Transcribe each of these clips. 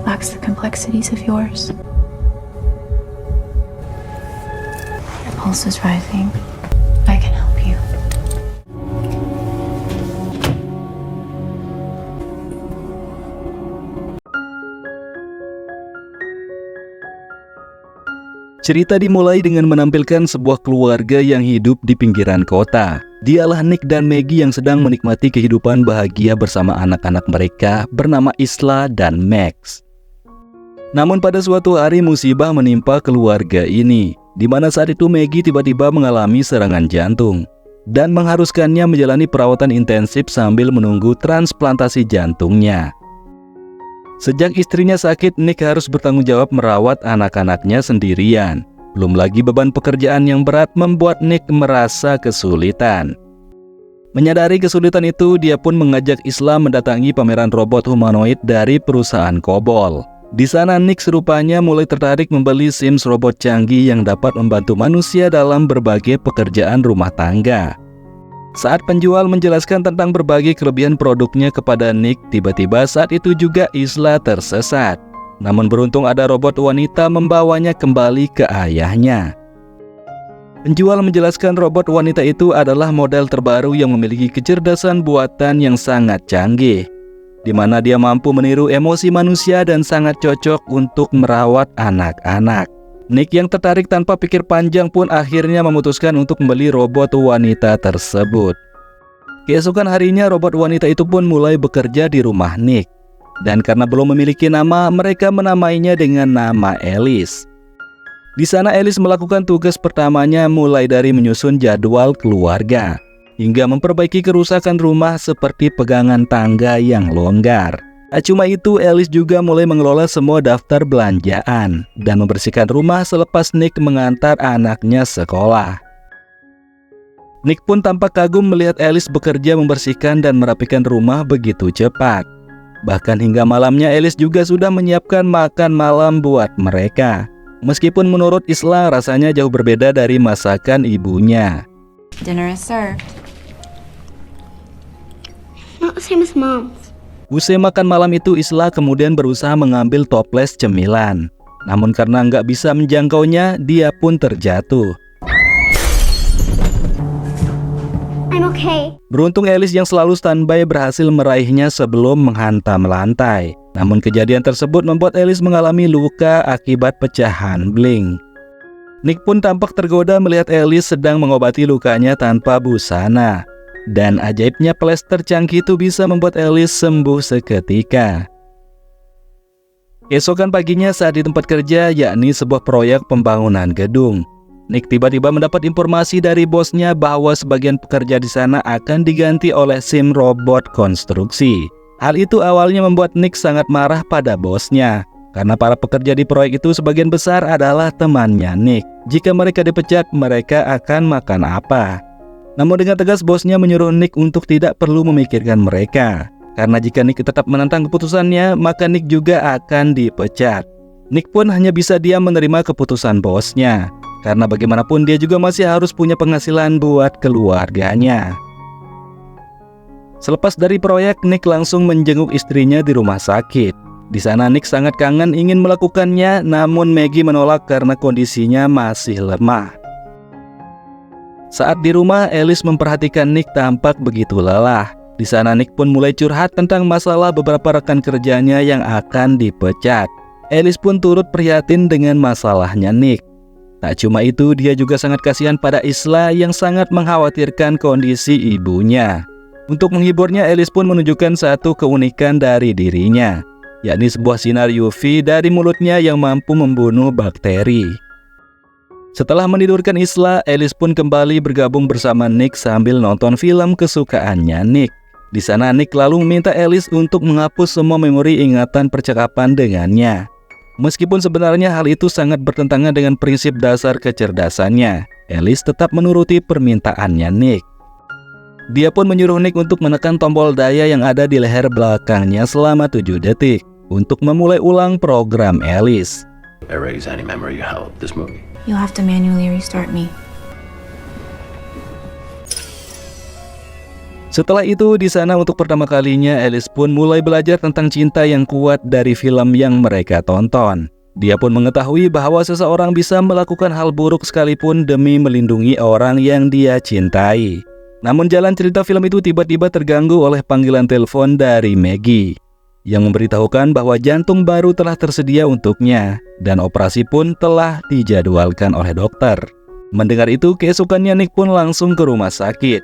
lacks the complexities of yours. Your pulse is rising. I can help you. Cerita dimulai dengan menampilkan sebuah keluarga yang hidup di pinggiran kota. Dialah Nick dan Maggie yang sedang menikmati kehidupan bahagia bersama anak-anak mereka bernama Isla dan Max. Namun pada suatu hari musibah menimpa keluarga ini, di mana saat itu Maggie tiba-tiba mengalami serangan jantung dan mengharuskannya menjalani perawatan intensif sambil menunggu transplantasi jantungnya. Sejak istrinya sakit, Nick harus bertanggung jawab merawat anak-anaknya sendirian. Belum lagi beban pekerjaan yang berat membuat Nick merasa kesulitan. Menyadari kesulitan itu, dia pun mengajak Isla mendatangi pameran robot humanoid dari perusahaan Kobol. Di sana Nick serupanya mulai tertarik membeli Sims robot canggih yang dapat membantu manusia dalam berbagai pekerjaan rumah tangga. Saat penjual menjelaskan tentang berbagai kelebihan produknya kepada Nick, tiba-tiba saat itu juga Isla tersesat. Namun beruntung ada robot wanita membawanya kembali ke ayahnya. Penjual menjelaskan robot wanita itu adalah model terbaru yang memiliki kecerdasan buatan yang sangat canggih, di mana dia mampu meniru emosi manusia dan sangat cocok untuk merawat anak-anak. Nick yang tertarik tanpa pikir panjang pun akhirnya memutuskan untuk membeli robot wanita tersebut. Keesokan harinya robot wanita itu pun mulai bekerja di rumah Nick. Dan karena belum memiliki nama, mereka menamainya dengan nama Alice. Di sana Alice melakukan tugas pertamanya mulai dari menyusun jadwal keluarga, hingga memperbaiki kerusakan rumah seperti pegangan tangga yang longgar. Tak cuma itu, Alice juga mulai mengelola semua daftar belanjaan dan membersihkan rumah selepas Nick mengantar anaknya sekolah. Nick pun tampak kagum melihat Alice bekerja membersihkan dan merapikan rumah begitu cepat. Bahkan hingga malamnya Alice juga sudah menyiapkan makan malam buat mereka. Meskipun menurut Isla rasanya jauh berbeda dari masakan ibunya. Dinner is served. Not the same as Mom's. Usai makan malam itu, Isla kemudian berusaha mengambil toples cemilan. Namun karena nggak bisa menjangkaunya, dia pun terjatuh. I'm okay. Beruntung Alice yang selalu standby berhasil meraihnya sebelum menghantam lantai. Namun kejadian tersebut membuat Alice mengalami luka akibat pecahan bling. Nick pun tampak tergoda melihat Alice sedang mengobati lukanya tanpa busana. Dan ajaibnya plester canggih itu bisa membuat Alice sembuh seketika. Keesokan paginya saat di tempat kerja, yakni sebuah proyek pembangunan gedung, Nick tiba-tiba mendapat informasi dari bosnya bahwa sebagian pekerja di sana akan diganti oleh sim robot konstruksi. Hal itu awalnya membuat Nick sangat marah pada bosnya, karena para pekerja di proyek itu sebagian besar adalah temannya Nick. Jika mereka dipecat, mereka akan makan apa? Namun dengan tegas bosnya menyuruh Nick untuk tidak perlu memikirkan mereka, karena jika Nick tetap menentang keputusannya, maka Nick juga akan dipecat. Nick pun hanya bisa diam menerima keputusan bosnya, karena bagaimanapun dia juga masih harus punya penghasilan buat keluarganya. Selepas dari proyek, Nick langsung menjenguk istrinya di rumah sakit. Di sana Nick sangat kangen ingin melakukannya, namun Maggie menolak karena kondisinya masih lemah. Saat di rumah, Alice memperhatikan Nick tampak begitu lelah. Di sana Nick pun mulai curhat tentang masalah beberapa rekan kerjanya yang akan dipecat. Alice pun turut prihatin dengan masalahnya Nick. Tak cuma itu, dia juga sangat kasihan pada Isla yang sangat mengkhawatirkan kondisi ibunya. Untuk menghiburnya, Alice pun menunjukkan satu keunikan dari dirinya, yakni sebuah sinar UV dari mulutnya yang mampu membunuh bakteri. Setelah menidurkan Isla, Alice pun kembali bergabung bersama Nick sambil nonton film kesukaannya Nick. Di sana Nick lalu meminta Alice untuk menghapus semua memori ingatan percakapan dengannya. Meskipun sebenarnya hal itu sangat bertentangan dengan prinsip dasar kecerdasannya, Alice tetap menuruti permintaannya Nick. Dia pun menyuruh Nick untuk menekan tombol daya yang ada di leher belakangnya selama 7 detik untuk memulai ulang program Alice. Erase any memory you have of this movie. You'll have to manually restart me. Setelah itu, di sana untuk pertama kalinya Alice pun mulai belajar tentang cinta yang kuat dari film yang mereka tonton. Dia pun mengetahui bahwa seseorang bisa melakukan hal buruk sekalipun demi melindungi orang yang dia cintai. Namun jalan cerita film itu tiba-tiba terganggu oleh panggilan telepon dari Maggie yang memberitahukan bahwa jantung baru telah tersedia untuknya dan operasi pun telah dijadwalkan oleh dokter. Mendengar itu, keesokannya Nick pun langsung ke rumah sakit.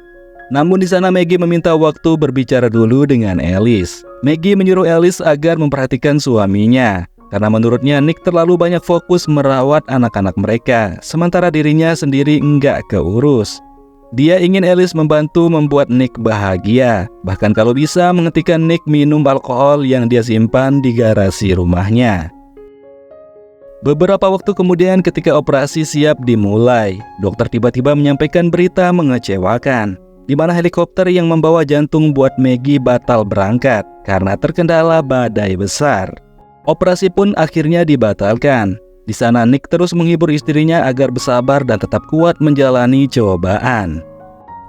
Namun di sana Maggie meminta waktu berbicara dulu dengan Alice. Maggie menyuruh Alice agar memperhatikan suaminya, karena menurutnya Nick terlalu banyak fokus merawat anak-anak mereka, sementara dirinya sendiri enggak keurus. Dia ingin Alice membantu membuat Nick bahagia, bahkan kalau bisa menghentikan Nick minum alkohol yang dia simpan di garasi rumahnya. Beberapa waktu kemudian ketika operasi siap dimulai, dokter tiba-tiba menyampaikan berita mengecewakan, di mana helikopter yang membawa jantung buat Maggie batal berangkat karena terkendala badai besar. Operasi pun akhirnya dibatalkan. Di sana Nick terus menghibur istrinya agar bersabar dan tetap kuat menjalani cobaan.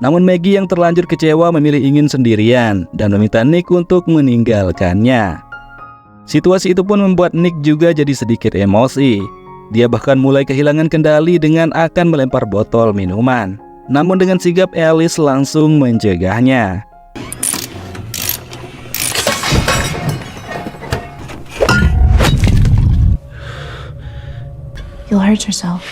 Namun Maggie yang terlanjur kecewa memilih ingin sendirian dan meminta Nick untuk meninggalkannya. Situasi itu pun membuat Nick juga jadi sedikit emosi. Dia bahkan mulai kehilangan kendali dengan akan melempar botol minuman. Namun dengan sigap Alice langsung mencegahnya. You'll hurt yourself.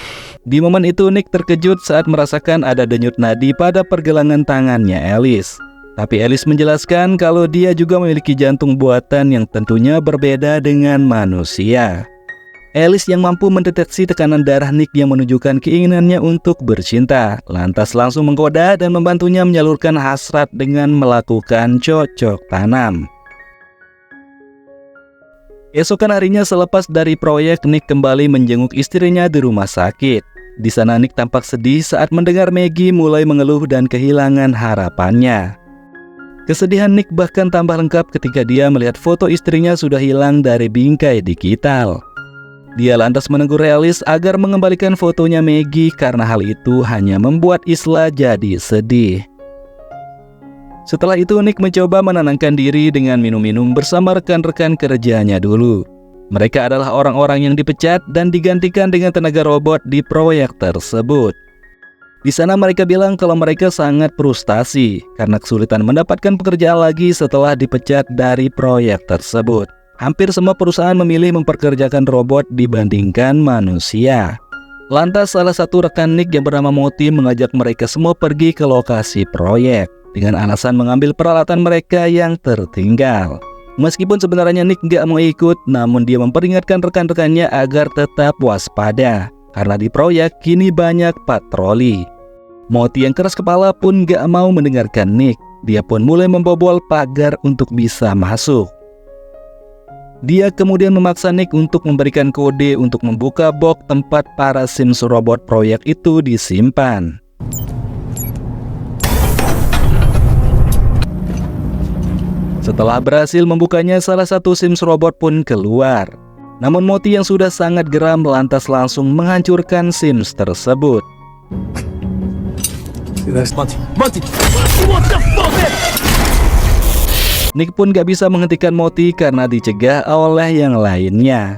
Di momen itu Nick terkejut saat merasakan ada denyut nadi pada pergelangan tangannya Alice. Tapi Alice menjelaskan kalau dia juga memiliki jantung buatan yang tentunya berbeda dengan manusia. Alice yang mampu mendeteksi tekanan darah Nick yang menunjukkan keinginannya untuk bercinta, lantas langsung menggoda dan membantunya menyalurkan hasrat dengan melakukan cocok tanam. Esokan harinya selepas dari proyek, Nick kembali menjenguk istrinya di rumah sakit. Di sana Nick tampak sedih saat mendengar Maggie mulai mengeluh dan kehilangan harapannya. Kesedihan Nick bahkan tambah lengkap ketika dia melihat foto istrinya sudah hilang dari bingkai digital. Dia lantas menegur Alice agar mengembalikan fotonya Maggie karena hal itu hanya membuat Isla jadi sedih. Setelah itu Nick mencoba menenangkan diri dengan minum-minum bersama rekan-rekan kerjanya dulu. Mereka adalah orang-orang yang dipecat dan digantikan dengan tenaga robot di proyek tersebut. Di sana mereka bilang kalau mereka sangat frustasi karena kesulitan mendapatkan pekerjaan lagi setelah dipecat dari proyek tersebut. Hampir semua perusahaan memilih memperkerjakan robot dibandingkan manusia. Lantas salah satu rekan Nick yang bernama Moti mengajak mereka semua pergi ke lokasi proyek dengan alasan mengambil peralatan mereka yang tertinggal. Meskipun sebenarnya Nick gak mau ikut, namun dia memperingatkan rekan-rekannya agar tetap waspada karena di proyek kini banyak patroli. Moti yang keras kepala pun gak mau mendengarkan Nick. Dia pun mulai membobol pagar untuk bisa masuk. Dia kemudian memaksa Nick untuk memberikan kode untuk membuka box tempat para Sims robot proyek itu disimpan. Setelah berhasil membukanya, salah satu Sims robot pun keluar. Namun Moti yang sudah sangat geram lantas langsung menghancurkan Sims tersebut. Nick pun gak bisa menghentikan Moti karena dicegah oleh yang lainnya.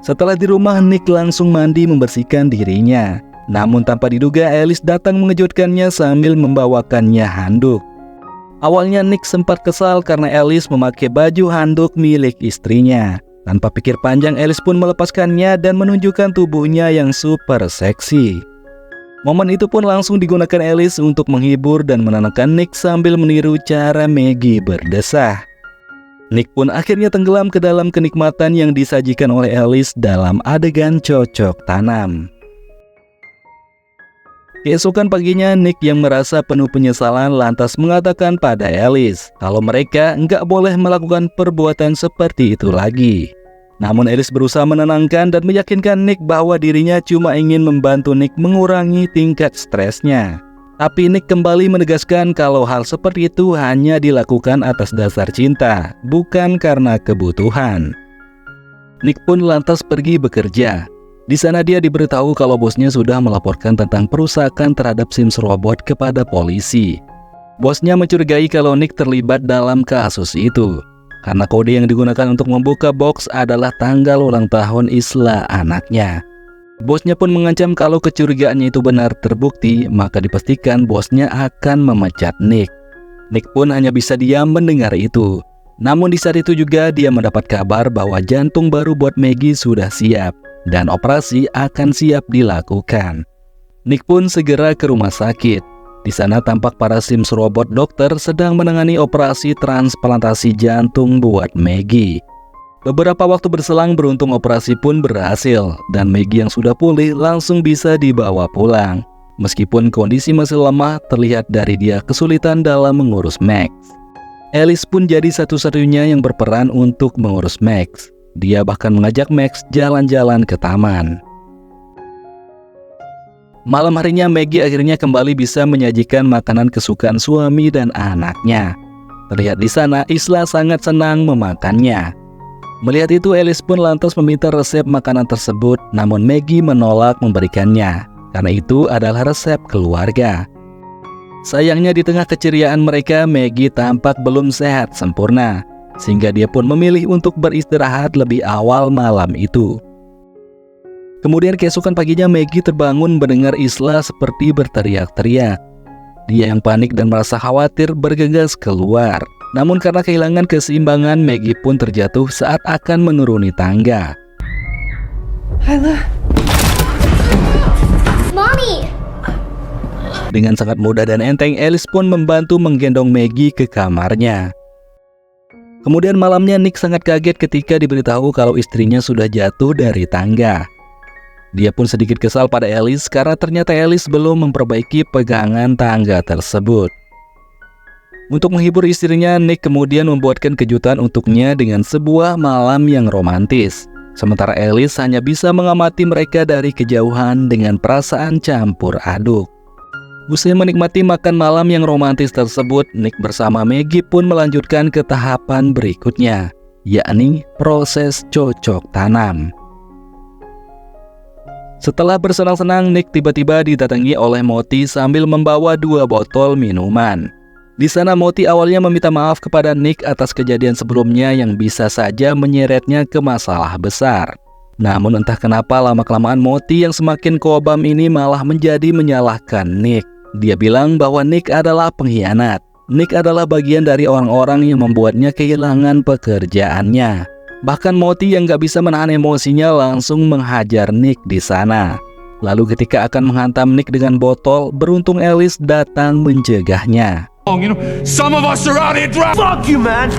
Setelah di rumah, Nick langsung mandi membersihkan dirinya. Namun tanpa diduga Alice datang mengejutkannya sambil membawakannya handuk. Awalnya Nick sempat kesal karena Alice memakai baju handuk milik istrinya. Tanpa pikir panjang, Alice pun melepaskannya dan menunjukkan tubuhnya yang super seksi. Momen itu pun langsung digunakan Alice untuk menghibur dan menenangkan Nick sambil meniru cara Maggie berdesah. Nick pun akhirnya tenggelam ke dalam kenikmatan yang disajikan oleh Alice dalam adegan cocok tanam. Keesokan paginya, Nick yang merasa penuh penyesalan lantas mengatakan pada Alice kalau mereka nggak boleh melakukan perbuatan seperti itu lagi. Namun Alice berusaha menenangkan dan meyakinkan Nick bahwa dirinya cuma ingin membantu Nick mengurangi tingkat stresnya. Tapi Nick kembali menegaskan kalau hal seperti itu hanya dilakukan atas dasar cinta, bukan karena kebutuhan. Nick pun lantas pergi bekerja. Di sana dia diberitahu kalau bosnya sudah melaporkan tentang perusakan terhadap Sims robot kepada polisi. Bosnya mencurigai kalau Nick terlibat dalam kasus itu, karena kode yang digunakan untuk membuka box adalah tanggal ulang tahun Isla anaknya. Bosnya pun mengancam kalau kecurigaannya itu benar terbukti, maka dipastikan bosnya akan memecat Nick. Nick pun hanya bisa diam mendengar itu. Namun di saat itu juga dia mendapat kabar bahwa jantung baru buat Maggie sudah siap dan operasi akan siap dilakukan. Nick pun segera ke rumah sakit. Di sana tampak para Sims robot dokter sedang menangani operasi transplantasi jantung buat Maggie. Beberapa waktu berselang beruntung operasi pun berhasil dan Maggie yang sudah pulih langsung bisa dibawa pulang. Meskipun kondisi masih lemah, terlihat dari dia kesulitan dalam mengurus Max. Alice pun jadi satu-satunya yang berperan untuk mengurus Max. Dia bahkan mengajak Max jalan-jalan ke taman. Malam harinya Maggie akhirnya kembali bisa menyajikan makanan kesukaan suami dan anaknya. Terlihat di sana Isla sangat senang memakannya. Melihat itu Alice pun lantas meminta resep makanan tersebut, namun Maggie menolak memberikannya karena itu adalah resep keluarga. Sayangnya di tengah keceriaan mereka, Maggie tampak belum sehat sempurna, sehingga dia pun memilih untuk beristirahat lebih awal malam itu. Kemudian keesokan paginya Maggie terbangun mendengar Isla seperti berteriak-teriak. Dia yang panik dan merasa khawatir bergegas keluar. Namun karena kehilangan keseimbangan, Maggie pun terjatuh saat akan menuruni tangga. Mommy! Dengan sangat mudah dan enteng, Alice pun membantu menggendong Maggie ke kamarnya. Kemudian malamnya Nick sangat kaget ketika diberitahu kalau istrinya sudah jatuh dari tangga. Dia pun sedikit kesal pada Alice karena ternyata Alice belum memperbaiki pegangan tangga tersebut. Untuk menghibur istrinya, Nick kemudian membuatkan kejutan untuknya dengan sebuah malam yang romantis. Sementara Alice hanya bisa mengamati mereka dari kejauhan dengan perasaan campur aduk. Usai menikmati makan malam yang romantis tersebut, Nick bersama Maggie pun melanjutkan ke tahapan berikutnya, yakni proses cocok tanam. Setelah bersenang-senang, Nick tiba-tiba didatangi oleh Moti sambil membawa 2 botol minuman. Di sana Moti awalnya meminta maaf kepada Nick atas kejadian sebelumnya yang bisa saja menyeretnya ke masalah besar. Namun entah kenapa lama-kelamaan Moti yang semakin kobam ini malah menjadi menyalahkan Nick. Dia bilang bahwa Nick adalah pengkhianat. Nick adalah bagian dari orang-orang yang membuatnya kehilangan pekerjaannya. Bahkan Moti yang gak bisa menahan emosinya langsung menghajar Nick di sana. Lalu ketika akan menghantam Nick dengan botol, beruntung Alice datang mencegahnya. You know, some of us are out here driving. Fuck you, man.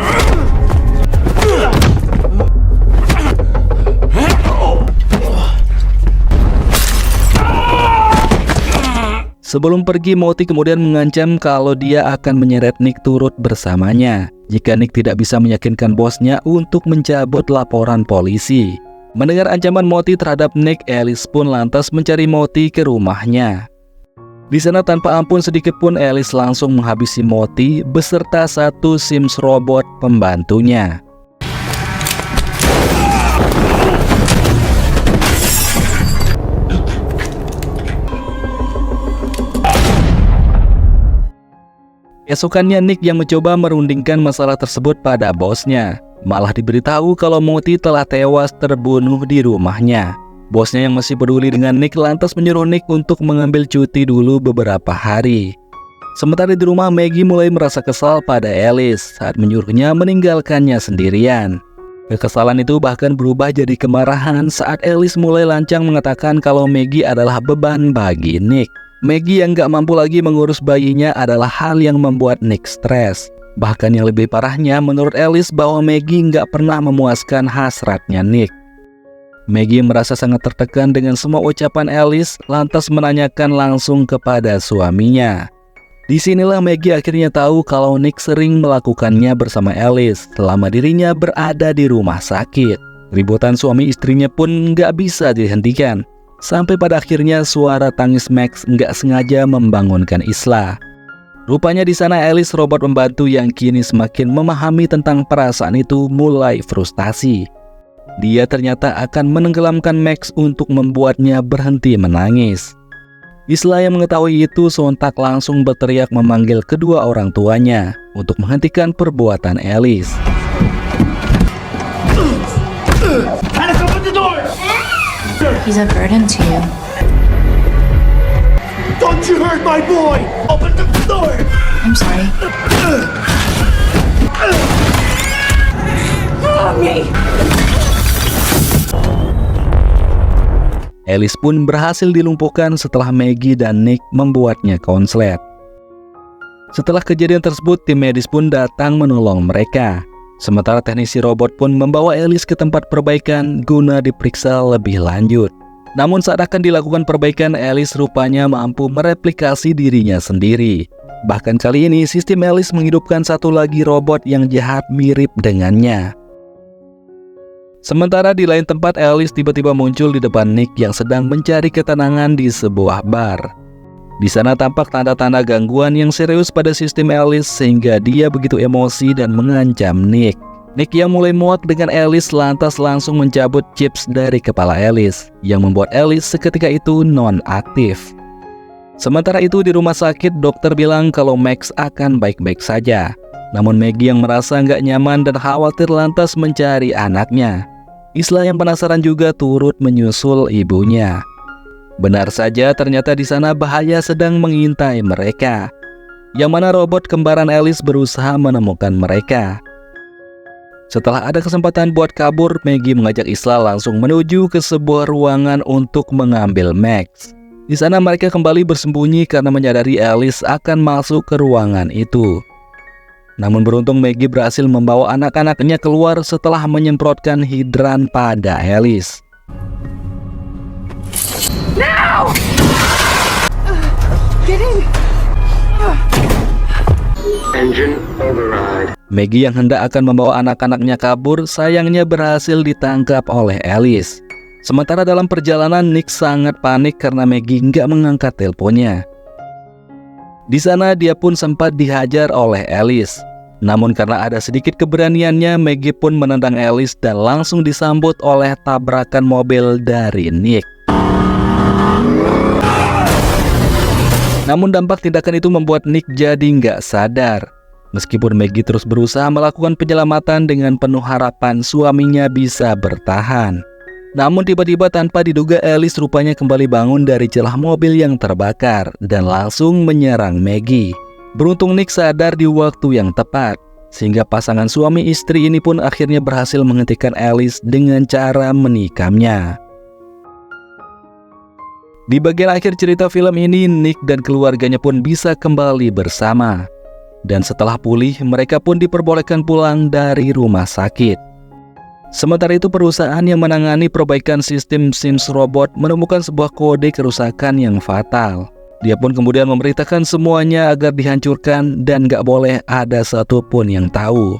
Sebelum pergi, Moti kemudian mengancam kalau dia akan menyeret Nick turut bersamanya jika Nick tidak bisa meyakinkan bosnya untuk mencabut laporan polisi. Mendengar ancaman Moti terhadap Nick, Alice pun lantas mencari Moti ke rumahnya. Di sana tanpa ampun sedikit pun Alice langsung menghabisi Moti beserta 1 Sims robot pembantunya. Esokannya Nick yang mencoba merundingkan masalah tersebut pada bosnya. Malah diberitahu kalau Moti telah tewas terbunuh di rumahnya. Bosnya yang masih peduli dengan Nick lantas menyuruh Nick untuk mengambil cuti dulu beberapa hari. Sementara di rumah, Maggie mulai merasa kesal pada Alice saat menyuruhnya meninggalkannya sendirian. Kekesalan itu bahkan berubah jadi kemarahan saat Alice mulai lancang mengatakan kalau Maggie adalah beban bagi Nick. Maggie yang gak mampu lagi mengurus bayinya adalah hal yang membuat Nick stres. Bahkan yang lebih parahnya, menurut Alice bahwa Maggie gak pernah memuaskan hasratnya Nick. Maggie merasa sangat tertekan dengan semua ucapan Alice, lantas menanyakan langsung kepada suaminya. Disinilah Maggie akhirnya tahu kalau Nick sering melakukannya bersama Alice selama dirinya berada di rumah sakit. Ributan suami istrinya pun gak bisa dihentikan. Sampai pada akhirnya suara tangis Max nggak sengaja membangunkan Isla. Rupanya di sana Alice robot pembantu yang kini semakin memahami tentang perasaan itu mulai frustasi. Dia ternyata akan menenggelamkan Max untuk membuatnya berhenti menangis. Isla yang mengetahui itu sontak langsung berteriak memanggil kedua orang tuanya untuk menghentikan perbuatan Alice. Hannes, open the door! He's a burden to you. Don't you hurt my boy! Open the door! I'm sorry. Alice pun berhasil dilumpuhkan setelah Maggie dan Nick membuatnya konslet. Setelah kejadian tersebut, tim medis pun datang menolong mereka. Sementara teknisi robot pun membawa Alice ke tempat perbaikan guna diperiksa lebih lanjut. Namun saat akan dilakukan perbaikan, Alice rupanya mampu mereplikasi dirinya sendiri. Bahkan kali ini sistem Alice menghidupkan satu lagi robot yang jahat mirip dengannya. Sementara di lain tempat, Alice tiba-tiba muncul di depan Nick yang sedang mencari ketenangan di sebuah bar. Di sana tampak tanda-tanda gangguan yang serius pada sistem Alice sehingga dia begitu emosi dan mengancam Nick. Nick yang mulai muak dengan Alice lantas langsung mencabut chips dari kepala Alice yang membuat Alice seketika itu non-aktif. Sementara itu di rumah sakit, dokter bilang kalau Max akan baik-baik saja. Namun Maggie yang merasa nggak nyaman dan khawatir lantas mencari anaknya. Isla yang penasaran juga turut menyusul ibunya. Benar saja, ternyata di sana bahaya sedang mengintai mereka, yang mana robot kembaran Alice berusaha menemukan mereka. Setelah ada kesempatan buat kabur, Maggie mengajak Isla langsung menuju ke sebuah ruangan untuk mengambil Max. Di sana mereka kembali bersembunyi karena menyadari Alice akan masuk ke ruangan itu. Namun beruntung Maggie berhasil membawa anak-anaknya keluar setelah menyemprotkan hidran pada Alice. Now! Get in! Engine override. Maggie yang hendak akan membawa anak-anaknya kabur, sayangnya berhasil ditangkap oleh Alice. Sementara dalam perjalanan, Nick sangat panik karena Maggie nggak mengangkat teleponnya. Di sana dia pun sempat dihajar oleh Alice. Namun karena ada sedikit keberaniannya, Maggie pun menendang Alice dan langsung disambut oleh tabrakan mobil dari Nick. Namun dampak tindakan itu membuat Nick jadi nggak sadar. Meskipun Maggie terus berusaha melakukan penyelamatan dengan penuh harapan suaminya bisa bertahan. Namun tiba-tiba tanpa diduga Alice rupanya kembali bangun dari celah mobil yang terbakar dan langsung menyerang Maggie. Beruntung Nick sadar di waktu yang tepat, sehingga pasangan suami istri ini pun akhirnya berhasil menghentikan Alice dengan cara menikamnya. Di bagian akhir cerita film ini, Nick dan keluarganya pun bisa kembali bersama. Dan setelah pulih, mereka pun diperbolehkan pulang dari rumah sakit. Sementara itu, perusahaan yang menangani perbaikan sistem Sims Robot menemukan sebuah kode kerusakan yang fatal. Dia pun kemudian memberitakan semuanya agar dihancurkan dan gak boleh ada satupun yang tahu.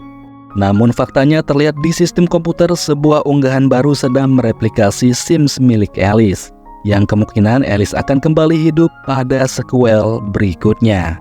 Namun faktanya terlihat di sistem komputer sebuah unggahan baru sedang mereplikasi Sims milik Alice, yang kemungkinan Alice akan kembali hidup pada sequel berikutnya.